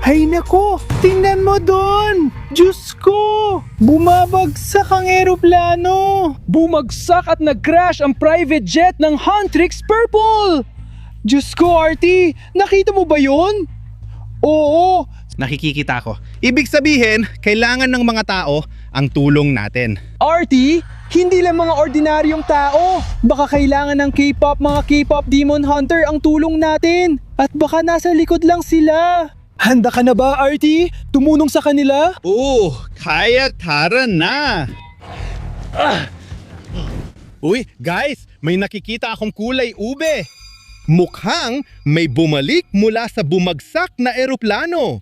Hay nako, tingnan mo doon! Diyos ko! Bumabagsak ang eroplano! Bumagsak at nag-crash ang private jet ng Huntrix Purple! Diyos ko, Artie! Nakita mo ba yun? Oo! Nakikikita ko. Ibig sabihin, kailangan ng mga tao ang tulong natin. Artie, hindi lang mga ordinaryong tao. Baka kailangan ng mga K-pop demon hunter ang tulong natin. At baka nasa likod lang sila. Handa ka na ba, Artie? Tumunong sa kanila? Oo, kaya tara na! Uy, guys, may nakikita akong kulay ube. Mukhang may bumalik mula sa bumagsak na eroplano.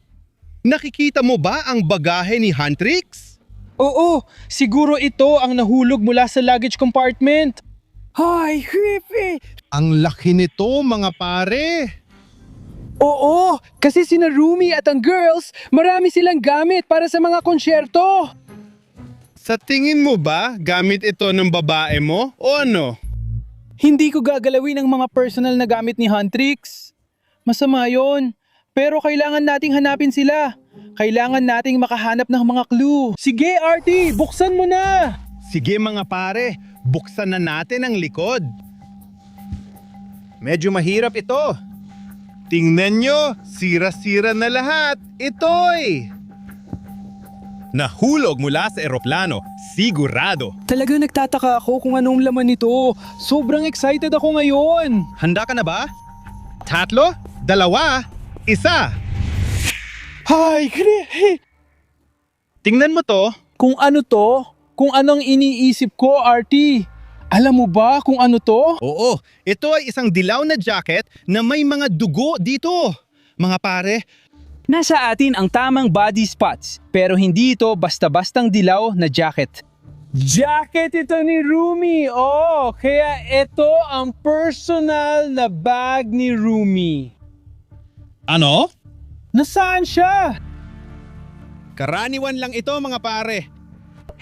Nakikita mo ba ang bagahe ni Huntrix? Oo, siguro ito ang nahulog mula sa luggage compartment. Ay, creepy! Ang laki nito, mga pare. Oo, kasi sina Rumi at ang girls, marami silang gamit para sa mga konsyerto. Sa tingin mo ba, gamit ito ng babae mo o ano? Hindi ko gagalawin ang mga personal na gamit ni Huntrix. Masama yon. Pero kailangan nating hanapin sila. Kailangan nating makahanap ng mga clue. Sige, Artie, buksan mo na! Sige mga pare, buksan na natin ang likod. Medyo mahirap ito. Tingnan nyo, sira-sira na lahat. Ito'y nahulog mula sa eroplano, sigurado. Talaga nagtataka ako kung anong laman nito. Sobrang excited ako ngayon. Handa ka na ba? 3, 2, 1. Hay, Tingnan mo to. Kung ano to? Kung anong iniisip ko, Artie? Alam mo ba kung ano to? Oo, ito ay isang dilaw na jacket na may mga dugo dito. Mga pare, Nasa atin ang tamang body spots, pero hindi ito basta-bastang dilaw na jacket. Jacket ito ni Rumi! Oh, kaya ito ang personal na bag ni Rumi. ano? Nasaan siya? Karaniwan lang ito mga pare.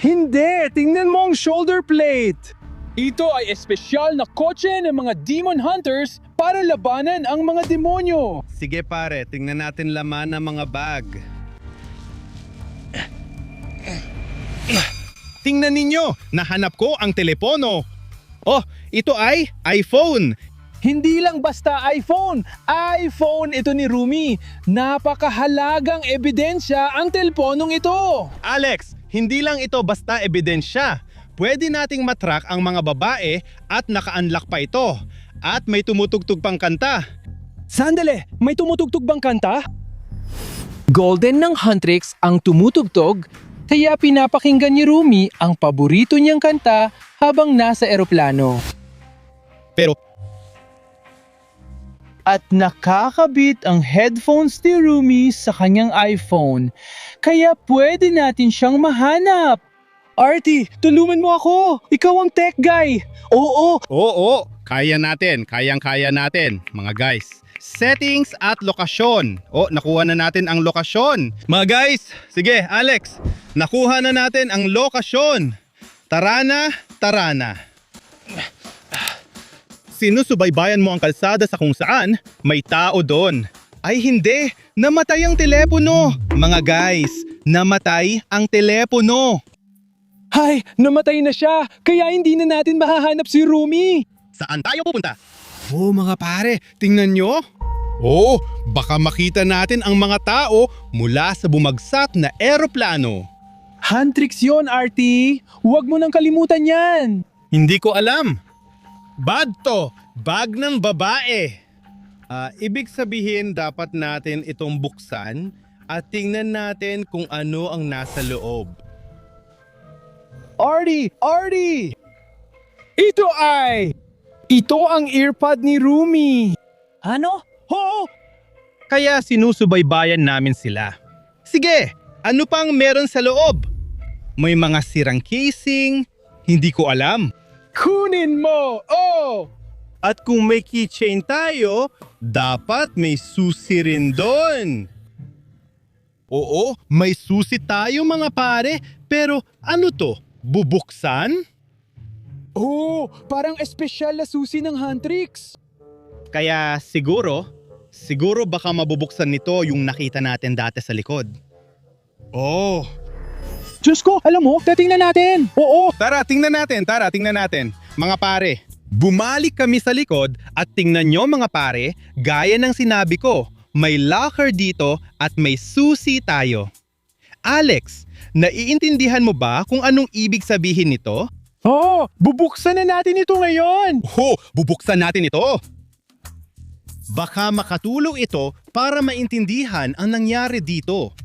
Hindi! Tingnan mo ang shoulder plate! Ito ay espesyal na kotse ng mga demon hunters para labanan ang mga demonyo. Sige pare, tingnan natin laman ng mga bag. Tingnan ninyo, nahanap ko ang telepono. Oh, ito ay iPhone. Hindi lang basta iPhone. iPhone ito ni Rumi. Napakahalagang ebidensya ang teleponong ito. Alex, hindi lang ito basta ebidensya. Pwede nating matrack ang mga babae at naka-unlock pa ito. At may tumutugtog pang kanta. Sandali, may tumutugtog bang kanta? Golden ng Huntrix ang tumutugtog, kaya pinapakinggan ni Rumi ang paborito niyang kanta habang nasa eroplano. Pero At nakakabit ang headphones ni Rumi sa kanyang iPhone, kaya pwede natin siyang mahanap. Artie, tulungan mo ako! Ikaw ang tech guy! Oo! oo, kaya natin, kayang-kaya natin, mga guys. Settings at lokasyon. Oh, nakuha na natin ang lokasyon. Mga guys, sige, Alex, nakuha na natin ang lokasyon. Tara na, tara na. Sinusubaybayan mo ang kalsada sa kung saan may tao doon. Ay hindi, namatay ang telepono. Mga guys, namatay ang telepono. Hay, namatay na siya! Kaya hindi na natin mahahanap si Rumi! Saan tayo pupunta? Oh mga pare, tingnan nyo. Oh, baka makita natin ang mga tao mula sa bumagsak na eroplano. Huntrix yon, Artie! Huwag mo nang kalimutan yan! Hindi ko alam. Bad to, bag ng babae. Ibig sabihin dapat natin itong buksan at tingnan natin kung ano ang nasa loob. Artie! Artie! Ito ang earpod ni Rumi! Ano? Oo! Kaya sinusubaybayan namin sila. Sige, ano pang meron sa loob? May mga sirang casing, hindi ko alam. Kunin mo! Oh! At kung may keychain tayo, dapat may susi rin doon. Oo, may susi tayo mga pare, pero ano to? Bubuksan? Oh! Parang espesyal na susi ng Huntrix! Kaya siguro, Siguro baka mabubuksan nito yung nakita natin dati sa likod. Oh, Diyos ko, alam mo, titingnan natin. Oo, tara, tingnan natin. Mga pare, bumalik kami sa likod at tingnan nyo mga pare, gaya ng sinabi ko, may locker dito at may susi tayo. Alex, naiintindihan mo ba kung anong ibig sabihin nito? oo, bubuksan na natin ito ngayon. Bubuksan natin ito! Baka makatulong ito para maintindihan ang nangyari dito.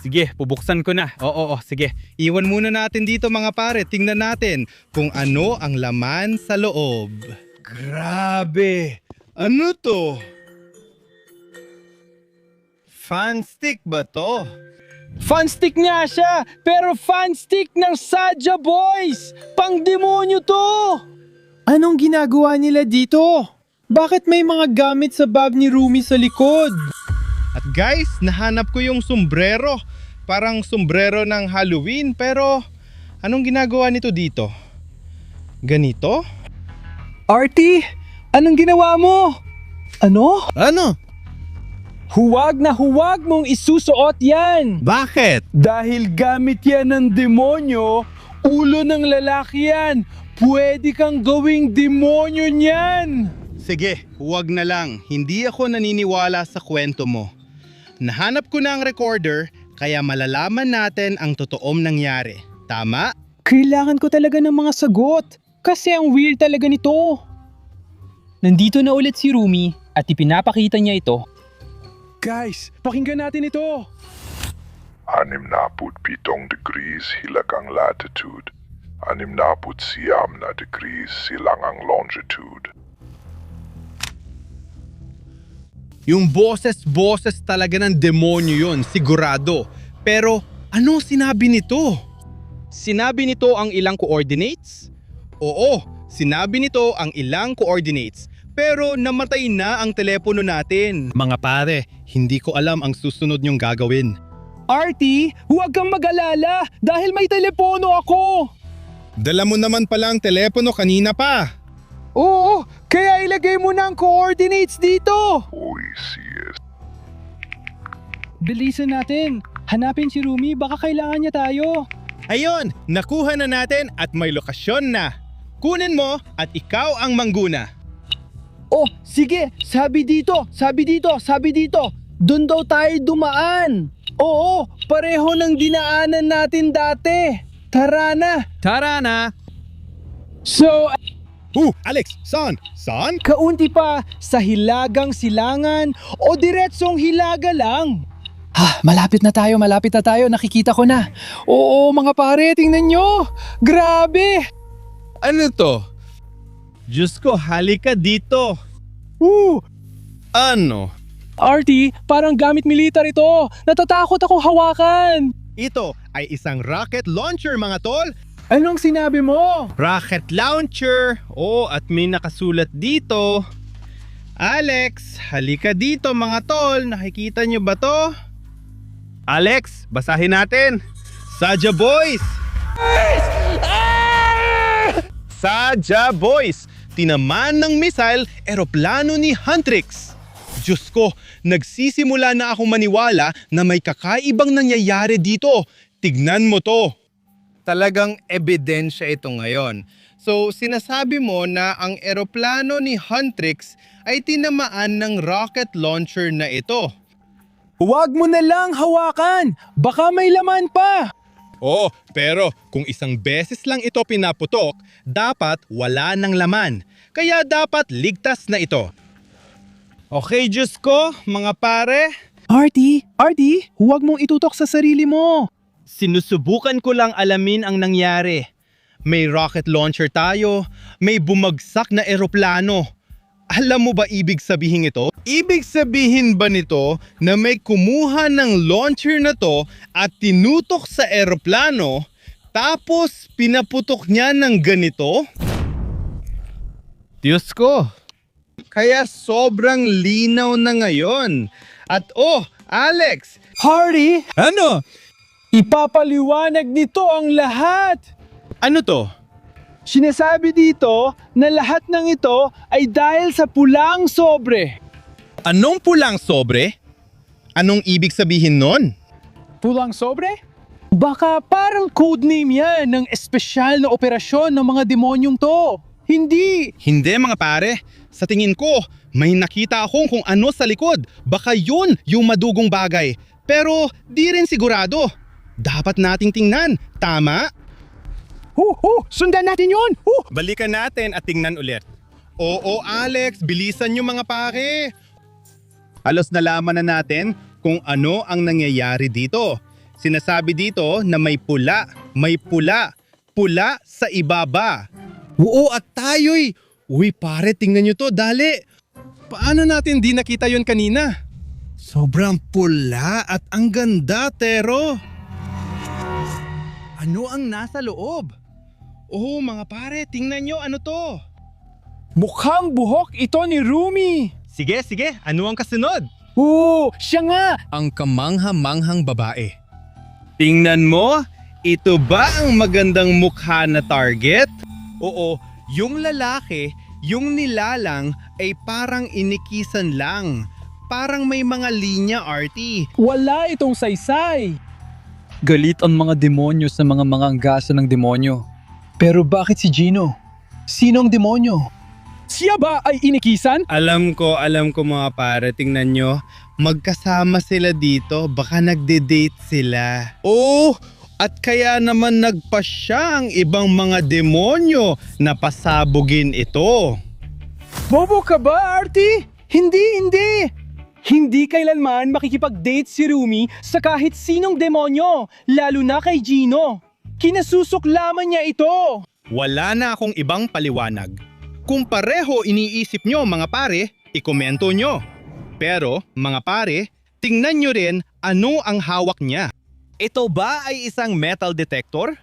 Sige, bubuksan ko na. Oo, sige. Iwan muna natin dito mga pare. Tingnan natin kung ano ang laman sa loob. Grabe! Ano to? Fan stick ba to? Funstick nga siya, pero funstick ng Sadja Boys! Pang-demonyo to! Anong ginagawa nila dito? Bakit may mga gamit sa bag ni Rumi sa likod? At guys, nahanap ko yung sombrero. Parang sombrero ng Halloween, pero anong ginagawa nito dito? Ganito? Artie, anong ginawa mo? Ano? Ano? Huwag na huwag mong isusuot yan! Bakit? Dahil gamit yan ng demonyo, ulo ng lalaki yan. Pwede kang gawing demonyo niyan! Sige, huwag na lang. Hindi ako naniniwala sa kwento mo. Nahanap ko na ang recorder, kaya malalaman natin ang totoong nangyari. Tama? Kailangan ko talaga ng mga sagot. Kasi ang weird talaga nito. Nandito na ulit si Rumi at ipinapakita niya ito. Guys, pakinggan natin ito. 67 degrees hilag ang latitude. 69 na degrees silang ang longitude. Yung boses talaga ng demonyo yun, sigurado. Pero ano sinabi nito? Sinabi nito ang ilang coordinates? Oo, sinabi nito ang ilang coordinates. Pero namatay na ang telepono natin. Mga pare, hindi ko alam ang susunod niyong gagawin. Artie, huwag kang mag-alala dahil may telepono ako. Dala mo naman pala ang telepono kanina pa. Oo, kaya ilagay mo na ang coordinates dito. Uy, CS. Bilisan natin. Hanapin si Rumi, baka kailangan niya tayo. Ayun, nakuha na natin at may lokasyon na. Kunin mo at ikaw ang mangguna. Oh, sige, sabi dito. Doon daw tayo dumaan. Oo, pareho ng dinaanan natin dati. Tara na. So, Alex, saan? Saan? kaunti pa sa hilagang silangan o diretsong hilaga lang. Malapit na tayo. Nakikita ko na. Oo, mga pare, tingnan nyo. Grabe. Ano to? Diyos ko, halika dito. Ano? Artie, parang gamit militar ito. Natatakot akong hawakan. Ito ay isang rocket launcher mga tol. Anong sinabi mo? Rocket launcher. Oh, at may nakasulat dito. Alex, halika dito mga tol. Nakikita nyo ba to? Alex, basahin natin. Sadja Boys! Sadja Boys! Tinamaan ng missile eroplano ni Huntrix. Diyos ko, nagsisimula na akong maniwala na may kakaibang nangyayari dito. Tignan mo to. Talagang ebidensya ito ngayon. So, sinasabi mo na ang eroplano ni Huntrix ay tinamaan ng rocket launcher na ito. Huwag mo na lang hawakan. Baka may laman pa. Oo, pero kung isang beses lang ito pinaputok, dapat wala ng laman. Kaya dapat ligtas na ito. Okay, Diyos ko, mga pare. Artie, huwag mong itutok sa sarili mo. Sinusubukan ko lang alamin ang nangyari. May rocket launcher tayo, may bumagsak na eroplano. Alam mo ba ibig sabihin ito? Ibig sabihin ba nito na may kumuha ng launcher na to at tinutok sa eroplano tapos pinaputok niya ng ganito? Diyos ko! Kaya sobrang linaw na ngayon. At Alex! Hardy, Ano? ipapaliwanag nito ang lahat. Ano to? Sinasabi dito na lahat ng ito ay dahil sa pulang sobre. Anong pulang sobre? Anong ibig sabihin nun? Pulang sobre? Baka parang codename yan ng espesyal na operasyon ng mga demonyong to. Hindi! Hindi mga pare. Sa tingin ko, may nakita akong kung ano sa likod. Baka yun yung madugong bagay. Pero di rin sigurado. Dapat nating tingnan. Tama? Sundan natin yun! Balikan natin at tingnan ulit. Oo Alex, bilisan nyo mga pare. Halos nalaman na natin kung ano ang nangyayari dito. Sinasabi dito na may pula sa ibaba. Oo at tayo'y, uy pare tingnan nyo to, dali. Paano natin di nakita yon kanina? Sobrang pula at ang ganda, Tero. Ano ang nasa loob? Oh mga pare, tingnan nyo ano to. Mukhang buhok ito ni Rumi! Sige, ano ang kasunod? Siya nga! Ang kamangha-manghang babae. Tingnan mo, ito ba ang magandang mukha na target? Oo, yung lalaki, yung nilalang ay parang inikisan lang. Parang may mga linya, Artie. Wala itong saysay! Galit ang mga demonyo sa mga manganggaso ng demonyo. Pero bakit si Gino? Sino ang demonyo? Siya ba ay inikisan? Alam ko mga pare, tingnan nyo. Magkasama sila dito, baka nagde-date sila. Oh, at kaya naman nagpasya ang ibang mga demonyo na pasabugin ito. Bobo ka ba, Artie? Hindi! Hindi kailanman makikipag-date si Rumi sa kahit sinong demonyo, lalo na kay Gino. Kinasusuklaman niya ito. Wala na akong ibang paliwanag. Kung pareho iniisip nyo mga pare, ikomento nyo. Pero mga pare, tingnan nyo rin ano ang hawak niya. Ito ba ay isang metal detector?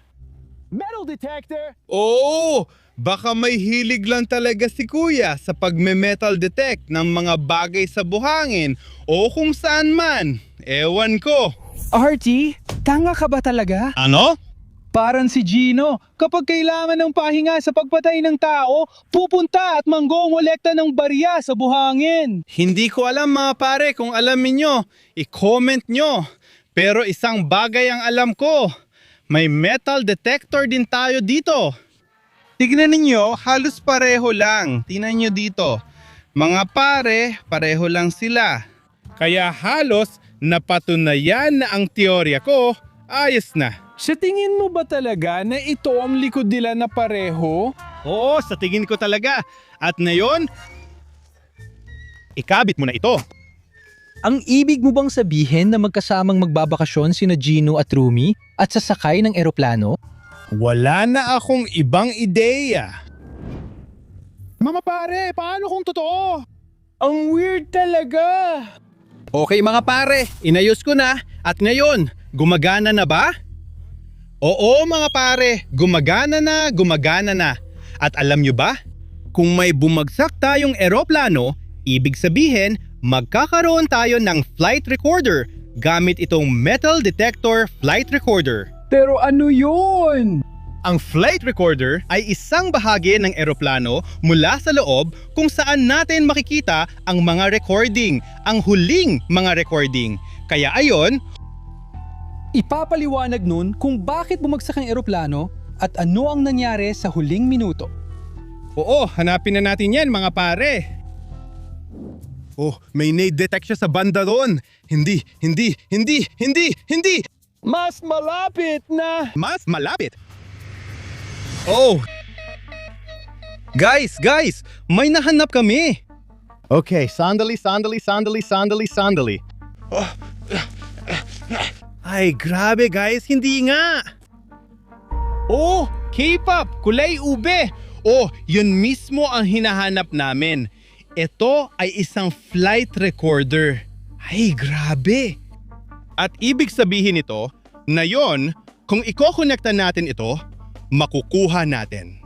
Metal detector? Oo! Baka may hilig lang talaga si kuya sa pagme-metal detect ng mga bagay sa buhangin o kung saan man. Ewan ko. Artie, tanga ka ba talaga? Ano? Parang si Gino, kapag kailangan ng pahinga sa pagpatay ng tao, pupunta at manggongolekta ng barya sa buhangin. Hindi ko alam mga pare, kung alam niyo, i-comment nyo. Pero isang bagay ang alam ko, may metal detector din tayo dito. Tignan ninyo, halos pareho lang. Tingnan nyo dito. Mga pare, pareho lang sila. Kaya halos napatunayan na ang teorya ko, ayos na. Sa tingin mo ba talaga na ito ang likod nila na pareho? Oo, sa tingin ko talaga. At ngayon, ikabit mo na ito. Ang ibig mo bang sabihin na magkasamang magbabakasyon sina Gino at Rumi at sasakay ng eroplano? Wala na akong ibang ideya. Mga pare, paano kung totoo? Ang weird talaga. Okay mga pare, inayos ko na. At ngayon, gumagana na ba? Oo mga pare, gumagana na. At alam nyo ba? Kung may bumagsak tayong eroplano, ibig sabihin magkakaroon tayo ng flight recorder gamit itong metal detector flight recorder. Pero ano yun? Ang flight recorder ay isang bahagi ng eroplano mula sa loob kung saan natin makikita ang mga recording, ang huling mga recording. Kaya ayon, Ipapaliwanag nun kung bakit bumagsak ang eroplano at ano ang nangyari sa huling minuto. oo, hanapin na natin yan mga pare. Oh, may nade detect siya sa banda doon. Hindi. Mas malapit na! Mas malapit. Oh. Guys, may nahanap kami. Okay, sandali. Ay, grabe guys, hindi nga. Oh, K-pop, kulay ube. Oh, yun mismo ang hinahanap namin. Ito ay isang flight recorder. Ay, grabe. At ibig sabihin nito na yon, kung iko-connecta natin ito, makukuha natin.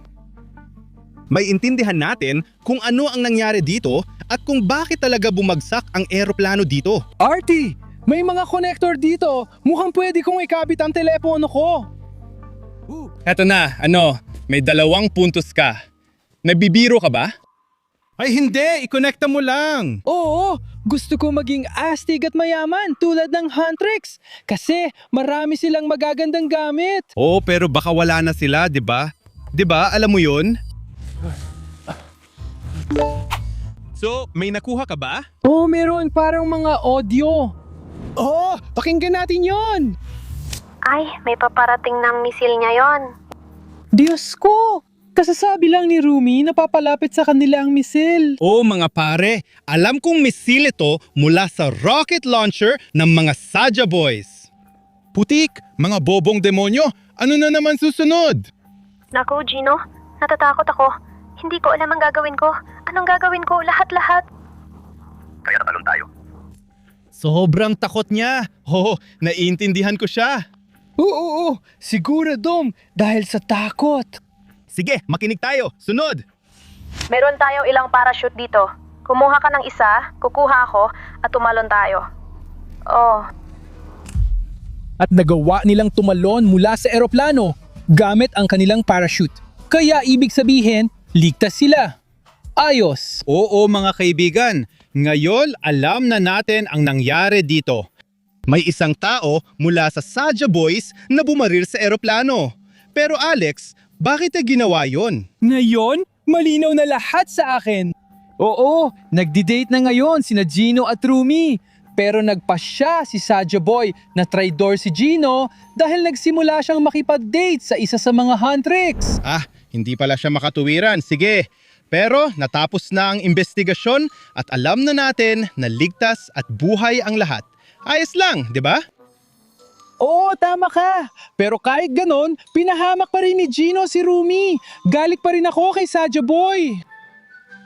May intindihan natin kung ano ang nangyari dito at kung bakit talaga bumagsak ang eroplano dito. Artie, may mga connector dito. Mukhang pwede kong ikabit ang telepono ko. Eto na, may 2 puntos ka. Nagbibiro ka ba? Ay hindi, i-connecta mo lang. Oo, Gusto ko maging astig at mayaman tulad ng Huntrix kasi marami silang magagandang gamit. Oo, pero baka wala na sila, di ba? Di ba? Alam mo yun? So, may nakuha ka ba? Oh, meron parang mga audio. Oh, pakinggan natin yon. Ay, may paparating ng misil niya yon. Diyos ko! Kasasabi lang ni Rumi na papalapit sa kanila ang misil. Oo mga pare, alam kong misil ito mula sa rocket launcher ng mga Saja Boys. Putik, mga bobong demonyo, ano na naman susunod? Naku, Gino, natatakot ako. Hindi ko alam ang gagawin ko. Anong gagawin ko? Lahat-lahat. Kaya natalon tayo. Sobrang takot niya. Oo, naiintindihan ko siya. Oo, siguro Dom, dahil sa takot. Sige, makinig tayo. Sunod. Meron tayong ilang parachute dito. Kumuha ka ng isa, kukuha ako, at tumalon tayo. Oh, At nagawa nilang tumalon mula sa eroplano gamit ang kanilang parachute. Kaya ibig sabihin, ligtas sila. Ayos. Oo mga kaibigan, ngayon alam na natin ang nangyari dito. May isang tao mula sa Saja Boys na bumaril sa eroplano. Pero Alex, bakit niya ginawa yon? Ngayon, malinaw na lahat sa akin. Oo, nagdi-date na ngayon sina Gino at Rumi. Pero nagpasya si Saja Boy na traidor si Gino dahil nagsimula siyang makipag-date sa isa sa mga Huntrix. Ah, hindi pala siya makatuwiran. Sige. Pero natapos na ang investigasyon at alam na natin na ligtas at buhay ang lahat. Ayos lang, di ba? Oo, tama ka. Pero kahit ganon, pinahamak pa rin ni Gino si Rumi. Galit pa rin ako kay Saja Boy.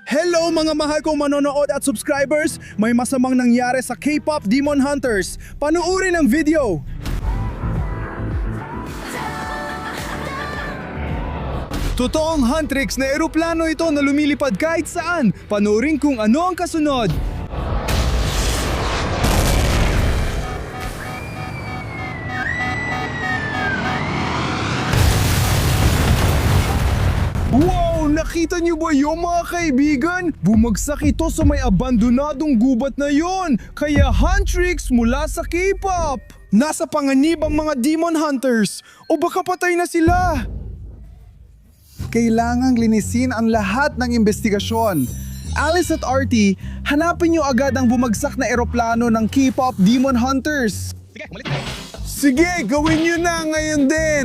Hello mga mahal kong manonood at subscribers! May masamang nangyari sa K-pop Demon Hunters. Panuorin ang video! Totoong Huntrix na eroplano ito na lumilipad kahit saan. Panuorin kung ano ang kasunod. Wow! Nakita niyo ba yung mga kaibigan? Bumagsak ito sa may abandonadong gubat na yon. Kaya Huntrix mula sa K-pop. Nasa panganib ang mga Demon Hunters. O baka patay na sila. Kailangang linisin ang lahat ng investigasyon. Alice at Artie, hanapin niyo agad ang bumagsak na eroplano ng K-pop Demon Hunters. Sige, umalis tayo. Sige, gawin niyo na ngayon din.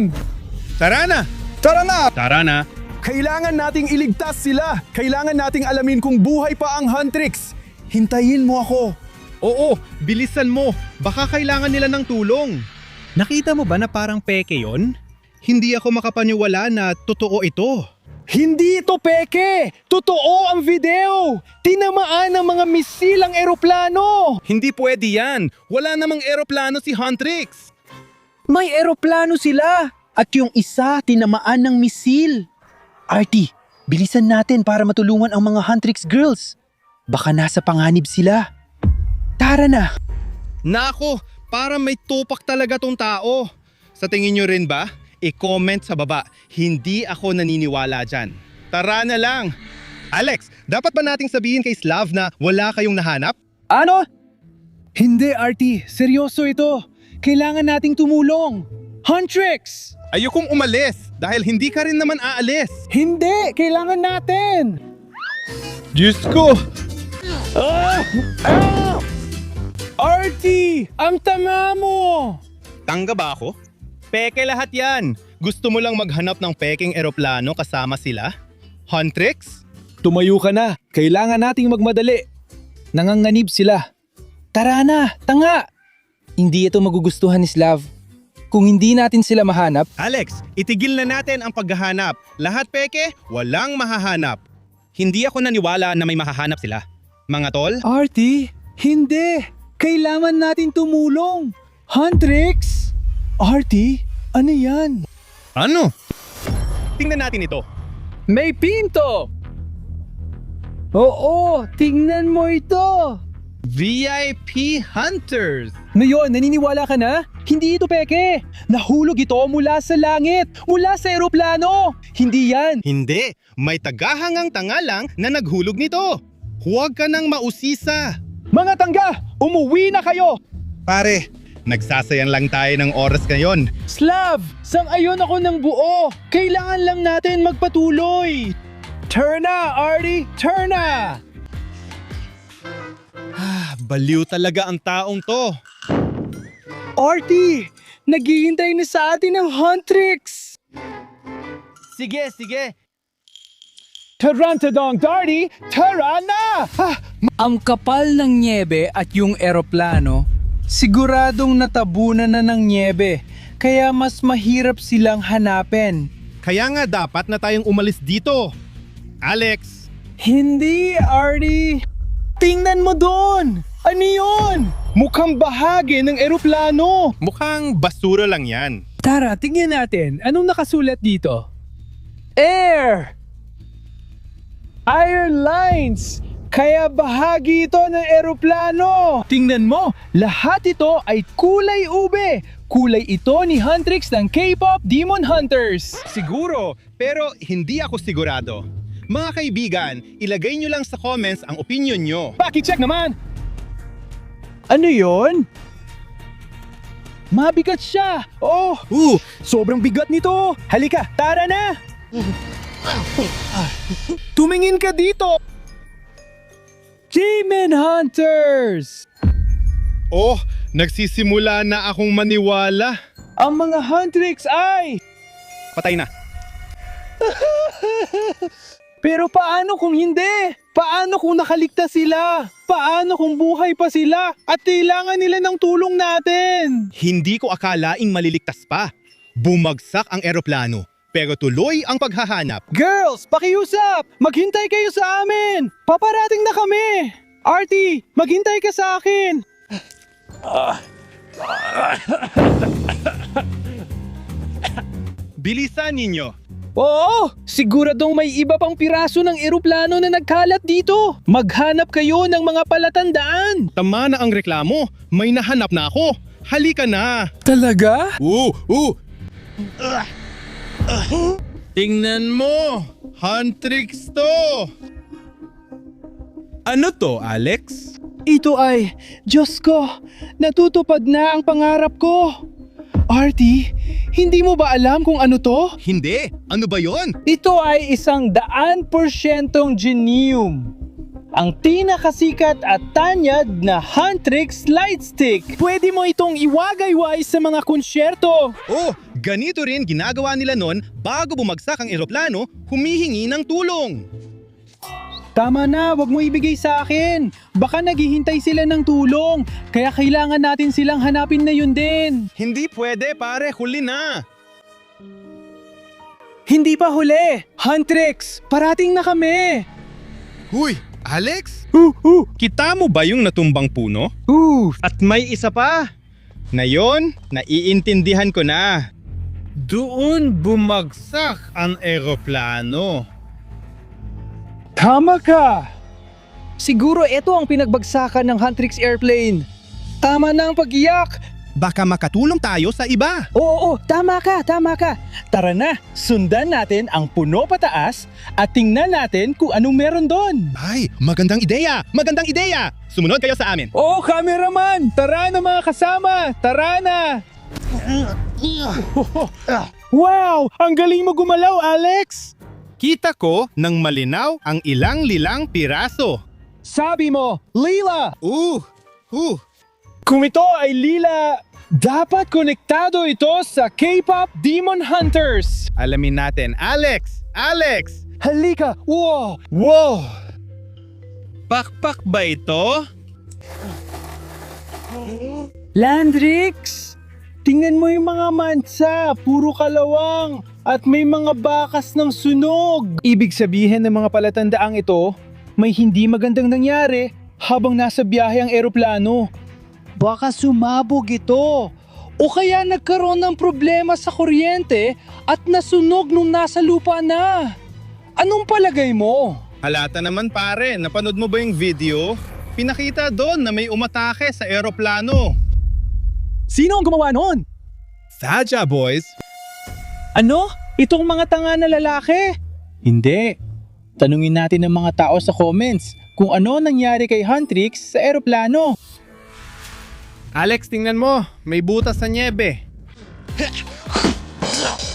Tara na! Tara na! Tara na! Kailangan nating iligtas sila. Kailangan nating alamin kung buhay pa ang Huntrix. Hintayin mo ako. Oo, bilisan mo. Baka kailangan nila ng tulong. Nakita mo ba na parang peke yon? Hindi ako makapaniwala na totoo ito. Hindi ito peke! Totoo ang video! Tinamaan ng mga misil ang eroplano! Hindi pwede yan. Wala namang eroplano si Huntrix. May eroplano sila! At yung isa tinamaan ng misil. Artie, bilisan natin para matulungan ang mga Huntrix girls. Baka nasa panganib sila. Tara na! Nako, para may tupak talaga tong tao. Sa tingin nyo rin ba? I-comment sa baba. Hindi ako naniniwala dyan. Tara na lang! Alex, dapat ba nating sabihin kay Slav na wala kayong nahanap? Ano? Hindi, Artie. Seryoso ito. Kailangan nating tumulong. Huntrix! Ayokong umalis dahil hindi ka rin naman aalis. Hindi! Kailangan natin! Diyos ko! Artie! Ang tama mo! Tangga ba ako? Peke lahat yan. Gusto mo lang maghanap ng peking eroplano kasama sila? Huntrix? Tumayo ka na. Kailangan nating magmadali. Nanganganib sila. Tara na! Tanga! Hindi ito magugustuhan ni Slav. Kung hindi natin sila mahanap, Alex, itigil na natin ang paghahanap. Lahat peke, walang mahahanap. Hindi ako naniwala na may mahahanap sila. Mga tol? Artie, hindi. Kailangan natin tumulong. Huntrix? Artie, ano yan? Ano? Tingnan natin ito. May pinto! Oo, tingnan mo ito! VIP Hunters! Ngayon, naniniwala ka na? Hindi ito peke! Nahulog ito mula sa langit! Mula sa eroplano! Hindi yan! Hindi, may tagahangang tanga lang na naghulog nito. Huwag ka nang mausisa. Mga tangga, umuwi na kayo! Pare, nagsasayang lang tayo ng oras ngayon. Slav, sang-ayon ako ng buo. Kailangan lang natin magpatuloy. Turn na, Artie! Turn na! Baliw talaga ang taong to. Artie! Naghihintay na sa atin ang Huntrix! Sige, sige. Tarantadong Darty, tara na! Ang kapal ng nyebe at yung eroplano, siguradong natabunan na ng nyebe, kaya mas mahirap silang hanapin. Kaya nga dapat na tayong umalis dito. Alex, Hindi, Artie! Tingnan mo doon! Ano yun? Mukhang bahagi ng eroplano! mukhang basura lang yan. Tara, tingnan natin. Anong nakasulat dito? Air! Iron lines! Kaya bahagi ito ng eroplano! Tingnan mo, lahat ito ay kulay ube! Kulay ito ni Huntrix ng K-pop Demon Hunters! Siguro, pero hindi ako sigurado. Mga kaibigan, ilagay nyo lang sa comments ang opinion nyo. Paki-check naman! Ano yon? Mabigat siya! Oh! Sobrang bigat nito! Halika, tara na! Tumingin ka dito! Demon Hunters! Oh, nagsisimula na akong maniwala. Ang mga Huntrix ay... Patay na. Pero paano kung hindi? Paano kung nakaligtas sila? Paano kung buhay pa sila at kailangan nila ng tulong natin? Hindi ko akalaing maliligtas pa. Bumagsak ang eroplano, pero tuloy ang paghahanap. Girls, pakiusap! Maghintay kayo sa amin! Paparating na kami! Artie, maghintay ka sa akin! Bilisan ninyo. Oo! Siguradong may iba pang piraso ng eroplano na nagkalat dito! Maghanap kayo ng mga palatandaan! Tama na ang reklamo. May nahanap na ako. Halika na. Talaga? Tingnan mo. Huntrix to. Ano to, Alex? Ito ay, Diyos ko, natutupad na ang pangarap ko! Artie, hindi mo ba alam kung ano to? Hindi. Ano ba yon? Ito ay 100% genium. Ang pinakasikat at tanyag na Huntrix Lightstick. Pwede mo itong iwagayway sa mga konsyerto. Oh, ganito rin ginagawa nila noon bago bumagsak ang eroplano, humihingi ng tulong. Tama na, wag mo ibigay sa akin. Baka naghihintay sila ng tulong, kaya kailangan natin silang hanapin na yun din. Hindi pwede, pare. Huli na. Hindi pa huli. Huntrix, parating na kami. Huy, Alex? Kita mo ba yung natumbang puno? At may isa pa. Na yon, naiintindihan ko na. Doon bumagsak ang eroplano. Tama ka! Siguro ito ang pinagbagsakan ng Huntrix airplane. Tama na ang pag-iyak! Baka makatulong tayo sa iba. Oo, tama ka, tama ka. Tara na, sundan natin ang puno pataas at tingnan natin kung anong meron doon. Ay, magandang ideya! Magandang ideya! Sumunod kayo sa amin. Oo, cameraman! Tara na mga kasama! Tara na! Wow! Ang galing mo gumalaw, Alex! Kita ko ng malinaw ang ilang-lilang piraso. Sabi mo, Lila! Kung ito ay lila, dapat konektado ito sa K-pop Demon Hunters! Alamin natin. Alex! Alex! Halika! Wow! Wow! Pakpak ba ito? Landrix! Tingnan mo yung mga mansa, puro kalawang, at may mga bakas ng sunog. Ibig sabihin ng mga palatandaang ito, may hindi magandang nangyari habang nasa biyahe ang eroplano. Baka sumabog ito, o kaya nagkaroon ng problema sa kuryente at nasunog nung nasa lupa na. Anong palagay mo? Halata naman pare, napanood mo ba yung video? Pinakita doon na may umatake sa eroplano. Sino ang gumawa noon? Saja boys! Ano? Itong mga tanga na lalaki? Hindi. Tanungin natin ng mga tao sa comments kung ano nangyari kay Huntrix sa eroplano. Alex, tingnan mo. May butas sa niebe.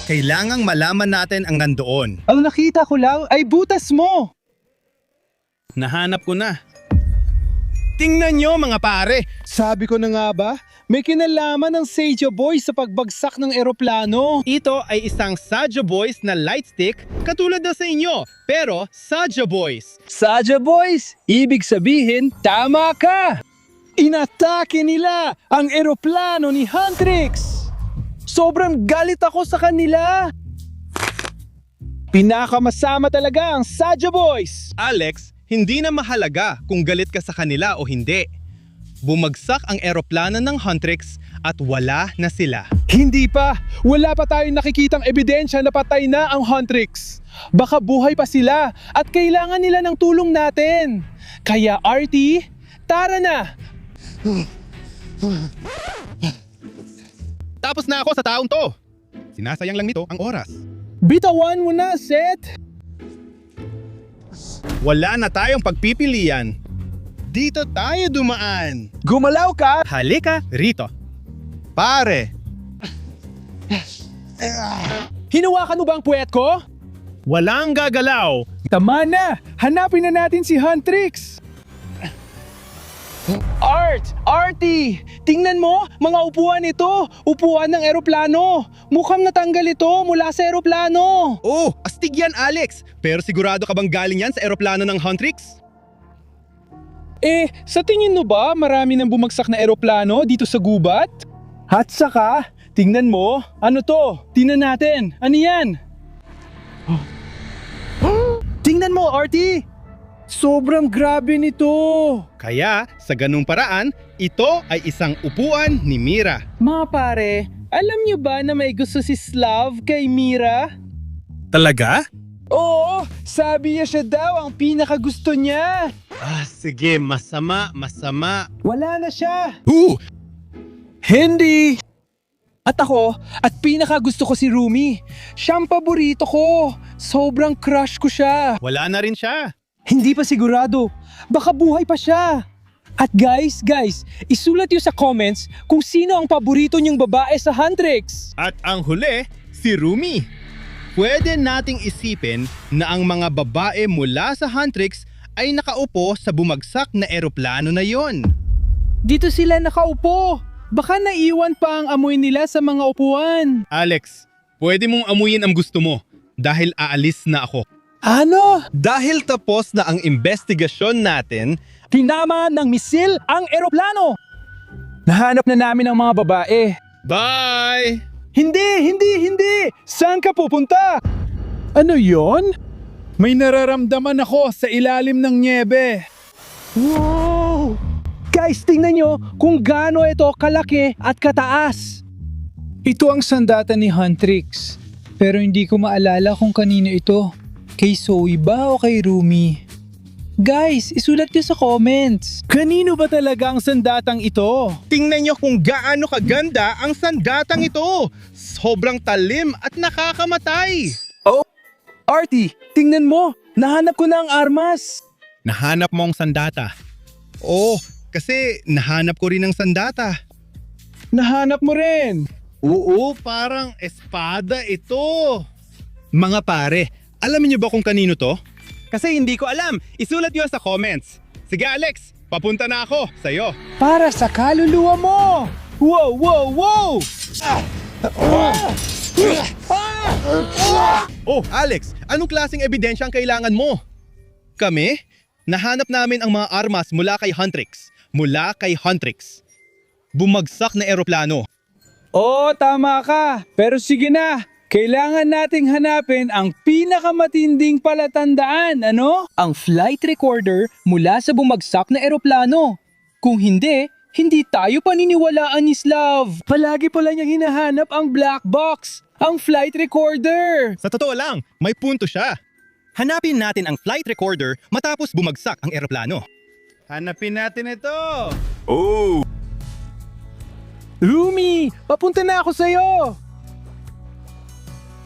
Kailangang malaman natin ang nandoon. Ang nakita ko lang ay butas mo. Nahanap ko na. Tingnan nyo mga pare. Sabi ko na nga ba, may kinalaman ng Sajo Boys sa pagbagsak ng eroplano. Ito ay isang Sajo Boys na light stick katulad na sa inyo. Pero Sajo Boys. Sajo Boys, ibig sabihin, tama ka! Inatake nila ang eroplano ni Huntrix! Sobrang galit ako sa kanila! Pinakamasama talaga ang Sajo Boys! Alex, hindi na mahalaga kung galit ka sa kanila o hindi. Bumagsak ang eroplano ng Huntrix at wala na sila. Hindi pa! Wala pa tayong nakikitang ebidensya na patay na ang Huntrix. Baka buhay pa sila at kailangan nila ng tulong natin. Kaya RT, tara na! Tapos na ako sa taong to. Sinasayang lang nito ang oras. Bitawan mo na, Seth! Wala na tayong pagpipilian. Dito tayo dumaan. Gumalaw ka! Halika rito. Pare, Hinawakan mo ba ang puwet ko? walang gagalaw. Tama na! Hanapin na natin si Huntrix! RT! Tingnan mo, mga upuan ito! Upuan ng eroplano! Mukhang natanggal ito mula sa eroplano! Oh, astig yan Alex. Pero sigurado ka bang galing yan sa eroplano ng Huntrix? Sa tingin mo ba marami nang bumagsak na eroplano dito sa gubat? At saka, tingnan mo, ano to? Tingnan natin, ano yan? Tingnan mo, RT! Sobrang grabe nito! Kaya, sa ganung paraan, ito ay isang upuan ni Mira. Mga pare, alam niyo ba na may gusto si Slav kay Mira? Talaga? Oo, sabi niya siya daw ang pinakagusto niya. Sige, masama. Wala na siya. Hindi! At ako, at pinakagusto ko si Rumi. Siyang paborito ko. Sobrang crush ko siya. Wala na rin siya. Hindi pa sigurado. Baka buhay pa siya. At guys, isulat niyo sa comments kung sino ang paborito niyong babae sa Huntrix. At ang huli, si Rumi. Pwede nating isipin na ang mga babae mula sa Huntrix ay nakaupo sa bumagsak na eroplano na yon. Dito sila nakaupo. Baka naiwan pa ang amoy nila sa mga upuan. Alex, pwede mong amuyin ang gusto mo dahil aalis na ako. Ano? Dahil tapos na ang investigasyon natin, Tinama ng misil ang eroplano. Nahanap na namin ang mga babae. bye! Hindi! Saan ka pupunta? Ano yon? May nararamdaman ako sa ilalim ng niebe. Wow! Guys, tingnan nyo kung gaano ito kalaki at kataas. Ito ang sandata ni Huntrix. Pero hindi ko maalala kung kanino ito. Kay Zoe ba o kay Rumi? Guys, isulat nyo sa comments. Kanino ba talaga ang sandatang ito? Tingnan nyo kung gaano kaganda ang sandatang ito. Sobrang talim at nakakamatay. Artie, tingnan mo. Nahanap ko na ang armas. Nahanap mo ang sandata. Oo, kasi nahanap ko rin ang sandata. Nahanap mo rin. Oo, parang espada ito. Mga pare, alam niyo ba kung kanino to? Kasi hindi ko alam. Isulat niyo sa comments. Sige Alex, papunta na ako sa'yo. Para sa kaluluwa mo. Wow! Oh, Alex, anong klaseng ebidensya ang kailangan mo? Kami? Nahanap namin ang mga armas mula kay Huntrix. Bumagsak na eroplano. Oo, tama ka. Pero sige na. Kailangan nating hanapin ang pinakamatinding palatandaan, ano? Ang flight recorder mula sa bumagsak na eroplano. Kung hindi tayo paniniwalaan ni Slav. Palagi pala niyang hinahanap ang black box, ang flight recorder. Sa totoo lang, may punto siya. Hanapin natin ang flight recorder matapos bumagsak ang eroplano. Hanapin natin ito. Rumi, papunta na ako sa'yo.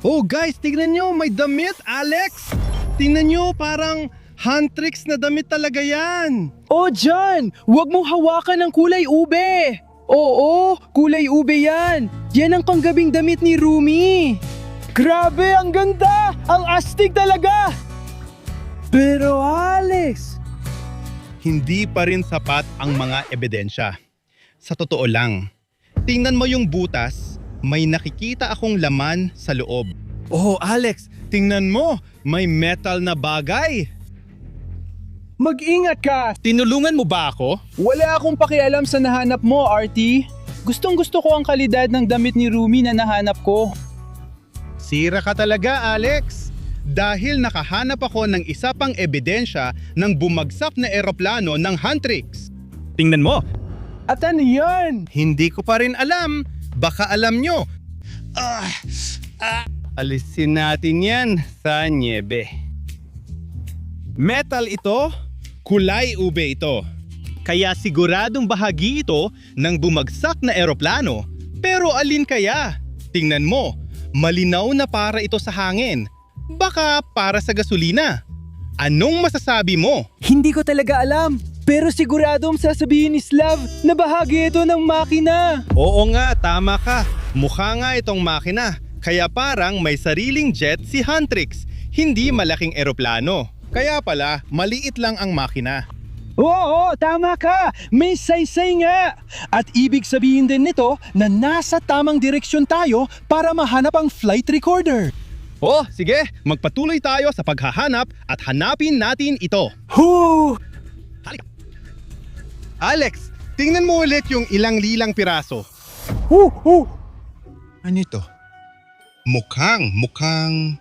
Oh guys, tignan nyo, may damit, Alex! Tingnan nyo, parang Huntrix na damit talaga yan! Oh, John! Huwag mong hawakan ng kulay ube! Oo, kulay ube yan! Yan ang panggabing damit ni Rumi! Grabe, ang ganda! Ang astig talaga! Pero Alex, Hindi pa rin sapat ang mga ebidensya. Sa totoo lang, tingnan mo yung butas, may nakikita akong laman sa loob. Oh, Alex, tingnan mo, may metal na bagay. mag-ingat ka! Tinulungan mo ba ako? Wala akong pakialam sa nahanap mo, RT. Gustong-gusto ko ang kalidad ng damit ni Rumi na nahanap ko. Sira ka talaga, Alex. Dahil nakahanap ako ng isa pang ebidensya ng bumagsak na eroplano ng Huntrix. Tingnan mo, At ano yan? hindi ko pa rin alam. Baka alam nyo. Alisin natin yan sa niebe. Metal ito, kulay ube ito. Kaya siguradong bahagi ito ng bumagsak na eroplano. Pero alin kaya? Tingnan mo, malinaw na para ito sa hangin. Baka para sa gasolina. Anong masasabi mo? Hindi ko talaga alam. Pero siguradong sasabihin ni Slav na bahagi ito ng makina. Oo nga, tama ka. Mukha nga itong makina. Kaya parang may sariling jet si Huntrix. Hindi malaking eroplano. Kaya pala, maliit lang ang makina. Oo, tama ka. May saysay nga. At ibig sabihin din nito na nasa tamang direksyon tayo para mahanap ang flight recorder. Oh, sige, magpatuloy tayo sa paghahanap at hanapin natin ito. Hoo! Halika. Alex, tingnan mo ulit yung ilang lilang piraso. Hoo! Ano ito? Mukhang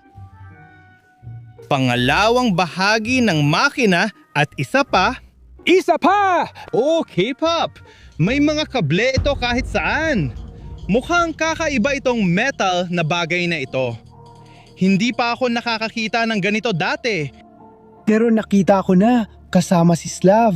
pangalawang bahagi ng makina at isa pa. Isa pa! Oh, K-pop! May mga kable ito kahit saan. Mukhang kakaiba itong metal na bagay na ito. Hindi pa ako nakakakita ng ganito dati. Pero nakita ko na, kasama si Slav.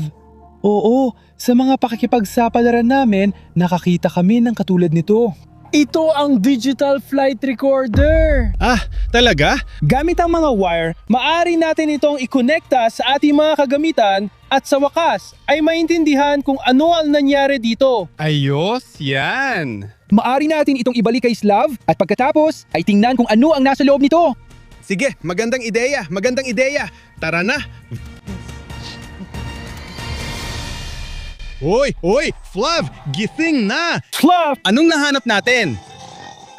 Oo, sa mga pakikipagsapalaran namin, nakakita kami ng katulad nito. Ito ang digital flight recorder. Ah, talaga? Gamit ang mga wire, maaari natin itong ikonekta sa ating mga kagamitan at sa wakas ay maintindihan kung ano ang nangyari dito. Ayos yan! Maaari natin itong ibalik kay Slav at pagkatapos ay tingnan kung ano ang nasa loob nito. Sige, magandang ideya, magandang ideya. Tara na! Hoy, Flav! Gising na! Slav! Anong nahanap natin?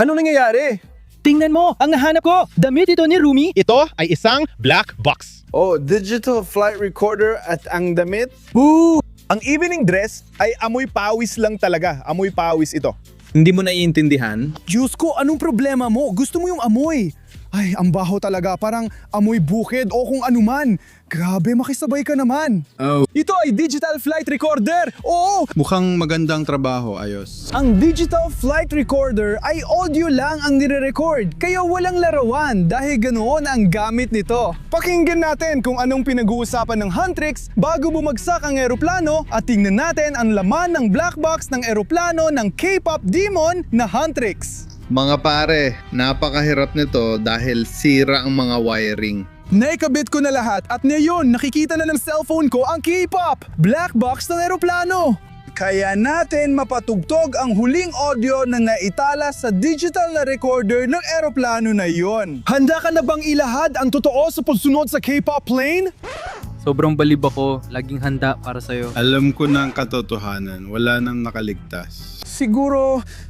Ano nangyayari? Tingnan mo, ang nahanap ko, damit ito ni Rumi. Ito ay isang black box. Oh, digital flight recorder at ang damit? Boo! Ang evening dress ay amoy pawis lang talaga. Amoy pawis ito. Hindi mo naiintindihan? Diyos ko, anong problema mo? Gusto mo yung amoy? Ay, ang baho talaga. Parang amoy bukid o kung anuman. Grabe, makisabay ka naman. Oh, Ito ay digital flight recorder. Oo, mukhang magandang trabaho, ayos. ang digital flight recorder ay audio lang ang nire-record. Kaya walang larawan dahil ganoon ang gamit nito. Pakinggan natin kung anong pinag-uusapan ng Huntrix bago bumagsak ang eroplano at tingnan natin ang laman ng black box ng eroplano ng K-pop demon na Huntrix. Mga pare, napakahirap nito dahil sira ang mga wiring. Naikabit ko na lahat at ngayon nakikita na ng cellphone ko ang K-pop, black box ng eroplano. Kaya natin mapatugtog ang huling audio na naitala sa digital na recorder ng eroplano na iyon. Handa ka na bang ilahad ang totoo sa pagsunod sa K-pop plane? Sobrang balib ako, laging handa para sa'yo. Alam ko na ang katotohanan, wala nang nakaligtas.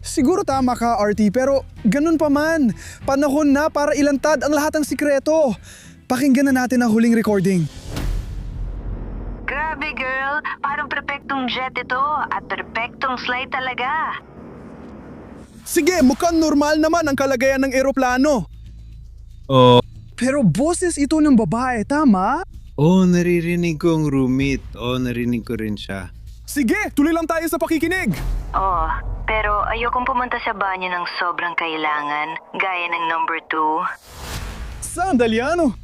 Siguro tama ka, RT, pero ganun pa man. Panahon na para ilantad ang lahat ng sikreto. Pakinggan na natin ang huling recording. Grabe girl, parang perfectong jet ito at perfectong slide talaga. Sige, mukhang normal naman ang kalagayan ng eroplano. Oh. Pero boses ito ng babae, tama? Oh, naririnig ko ang roommate. Oh, narinig ko rin siya. Sige, tuloy lang tayo sa pakikinig. Oh, pero ayokong pumunta sa banyo ng sobrang kailangan, gaya ng number 2. Sandali, ano?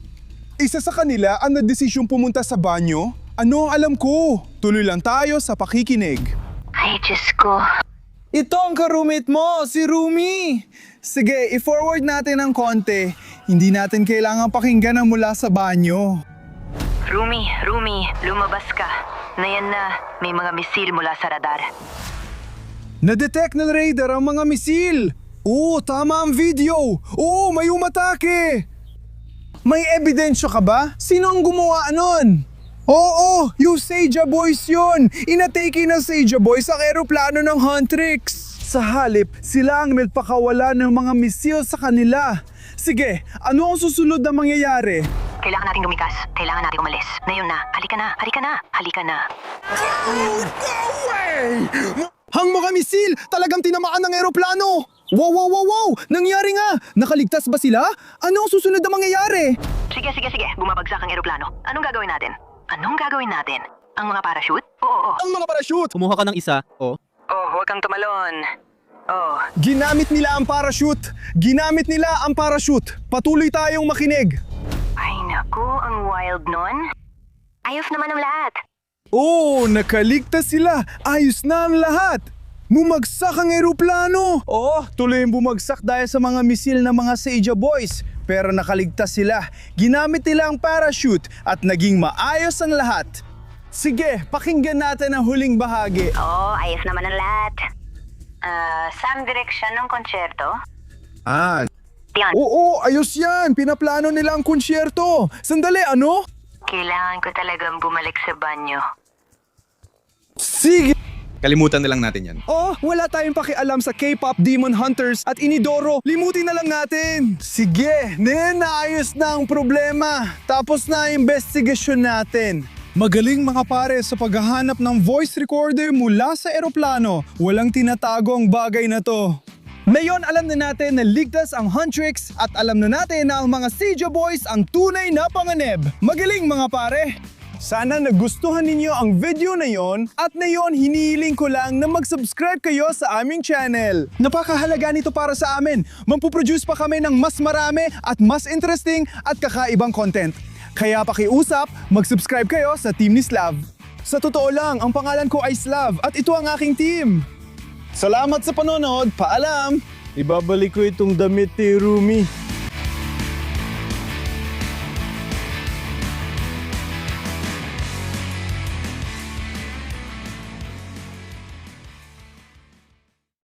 Isa sa kanila ang nadesisyong pumunta sa banyo? Ano ang alam ko? Tuloy lang tayo sa pakikinig. Ay, Diyos ko. Ito ang ka-roommate mo, si Rumi. Sige, i-forward natin ng konti. Hindi natin kailangan pakinggan ang mula sa banyo. Rumi, lumabas ka. Nayan na, may mga misil mula sa radar. Na-detect ng radar ang mga misil! Oo, tama ang video! Oo, may umatake! May ebidensya ka ba? Sino ang gumawa nun? Oo, yung Seja Boys yun! Inatake ng Seja Boys ang eroplano ng Huntrix! Sa halip, sila ang nagpakawala ng mga misil sa kanila. Sige, ano ang susunod na mangyayari? Kailangan nating lumikas. Kailangan nating umalis. Ngayon na. Halika na. Halika na. Halika na. Oh, no way! Ang mga misil talagang tinamaan ng eroplano! Wow! Nangyari nga! Nakaligtas ba sila? Ano ang susunod na mangyayari? Sige. Bumabagsak ang eroplano. Anong gagawin natin? Ang mga parachute? Oo. Ang mga parachute! Kumuha ka ng isa, oh. Oh, huwag kang tumalon. Oh. Ginamit nila ang parachute! Patuloy tayong makinig! Ay naku, ang wild nun. Ayos naman ang lahat. Oh, nakaligtas sila! Ayos na ang lahat! Bumagsak ang eroplano! Oo, tuloy yung bumagsak dahil sa mga misil ng mga Seja Boys. Pero nakaligtas sila. Ginamit nila ang parachute at naging maayos ang lahat. Sige, pakinggan natin ang huling bahagi. Oo, ayos naman ang lahat. Saan direksyon ng konsyerto? Yan. Oo, ayos yan! Pinaplano nila ang konsyerto. Sandali, ano? Kailangan ko talagang bumalik sa banyo. Sige! Kalimutan na lang natin yan. Oh, wala tayong pakialam sa K-pop Demon Hunters at Inidoro. Limutin na lang natin. Sige, naayos na ang problema. Tapos na ang investigasyon natin. Magaling mga pare sa paghahanap ng voice recorder mula sa eroplano. Walang tinatago ang bagay na to. Ngayon alam na natin na ligtas ang Huntrix at alam na natin na ang mga Seja Boys ang tunay na panganib. Magaling mga pare! Sana nagustuhan ninyo ang video na yon at ngayon hinihiling ko lang na mag-subscribe kayo sa aming channel. Napakahalaga nito para sa amin. Mampuproduce pa kami ng mas marami at mas interesting at kakaibang content. Kaya pakiusap, mag-subscribe kayo sa Team ni Slav. Sa totoo lang, ang pangalan ko ay Slav at ito ang aking team. Salamat sa panonood, paalam! Ibabalik ko itong damit ni Rumi.